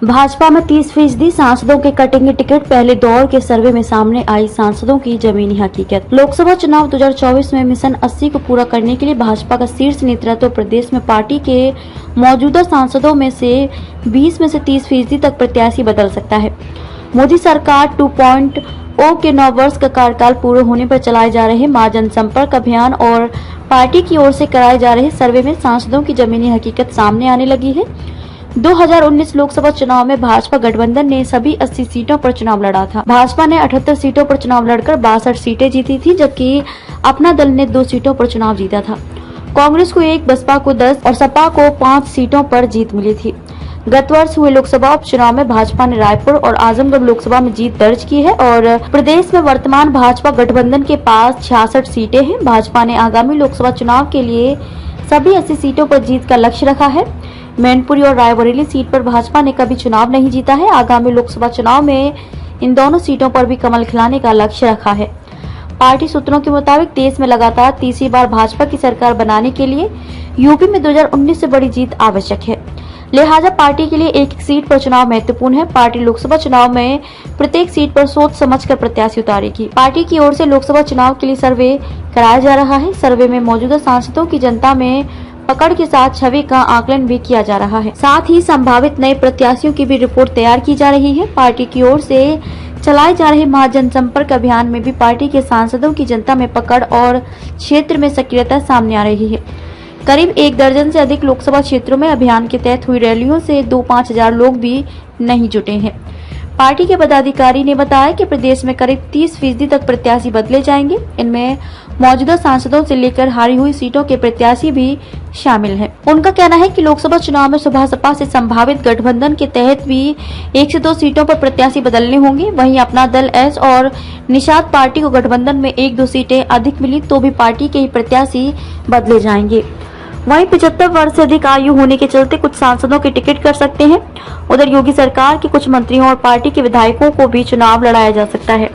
भाजपा में 30% सांसदों के कटेंगे टिकट। पहले दौर के सर्वे में सामने आई सांसदों की जमीनी हकीकत। लोकसभा चुनाव 2024 में मिशन 80 को पूरा करने के लिए भाजपा का शीर्ष नेतृत्व प्रदेश में पार्टी के मौजूदा सांसदों में से 20 में से 30% तक प्रत्याशी बदल सकता है। मोदी सरकार 2.0 के 9 वर्ष का कार्यकाल पूरे होने पर चलाए जा रहे महाजनसंपर्क अभियान और पार्टी की ओर से कराए जा रहे सर्वे में सांसदों की जमीनी हकीकत सामने आने लगी है। 2019 लोकसभा चुनाव में भाजपा गठबंधन ने सभी 80 सीटों पर चुनाव लड़ा था। भाजपा ने 78 सीटों पर चुनाव लड़कर 62 सीटें जीती थी, जबकि अपना दल ने 2 सीटों पर चुनाव जीता था। कांग्रेस को 1, बसपा को 10 और सपा को 5 सीटों पर जीत मिली थी। गत वर्ष हुए लोकसभा उपचुनाव में भाजपा ने रायपुर और आजमगढ़ लोकसभा में जीत दर्ज की है और प्रदेश में वर्तमान भाजपा गठबंधन के पास 66 सीटें हैं। भाजपा ने आगामी लोकसभा चुनाव के लिए सभी 80 सीटों पर जीत का लक्ष्य रखा है। मैनपुरी और रायबरेली सीट पर भाजपा ने कभी चुनाव नहीं जीता है। आगामी लोकसभा चुनाव में इन दोनों सीटों पर भी कमल खिलाने का लक्ष्य रखा है। पार्टी सूत्रों के मुताबिक देश में लगातार तीसरी बार भाजपा की सरकार बनाने के लिए यूपी में 2019 से बड़ी जीत आवश्यक है। लिहाजा पार्टी के लिए एक सीट पर चुनाव महत्वपूर्ण है। पार्टी लोकसभा चुनाव में प्रत्येक सीट पर सोच समझकर प्रत्याशी उतारेगी। पार्टी की ओर से लोकसभा चुनाव के लिए सर्वे कराया जा रहा है। सर्वे में मौजूदा सांसदों की जनता में पकड़ के साथ छवि का आकलन भी किया जा रहा है। साथ ही संभावित नए प्रत्याशियों की भी रिपोर्ट तैयार की जा रही है। पार्टी की ओर से चलाए जा रहे महाजनसंपर्क अभियान में भी पार्टी के सांसदों की जनता में पकड़ और क्षेत्र में सक्रियता सामने आ रही है। करीब 1 दर्जन से अधिक लोकसभा क्षेत्रों में अभियान के तहत हुई रैलियों से 2-5 हजार लोग भी नहीं जुटे हैं। पार्टी के पदाधिकारी ने बताया कि प्रदेश में करीब 30% तक प्रत्याशी बदले जाएंगे। इनमें मौजूदा सांसदों से लेकर हारी हुई सीटों के प्रत्याशी भी शामिल हैं। उनका कहना है कि लोकसभा चुनाव में सपा से संभावित गठबंधन के तहत भी 1 से 2 सीटों पर प्रत्याशी बदलने होंगे। वहीं अपना दल एस और निषाद पार्टी को गठबंधन में 1-2 सीटें अधिक मिली तो भी पार्टी के ही प्रत्याशी बदले जाएंगे। वहीं 75 वर्ष से अधिक आयु होने के चलते कुछ सांसदों के टिकट कर सकते हैं। उधर योगी सरकार के कुछ मंत्रियों और पार्टी के विधायकों को भी चुनाव लड़ाया जा सकता है।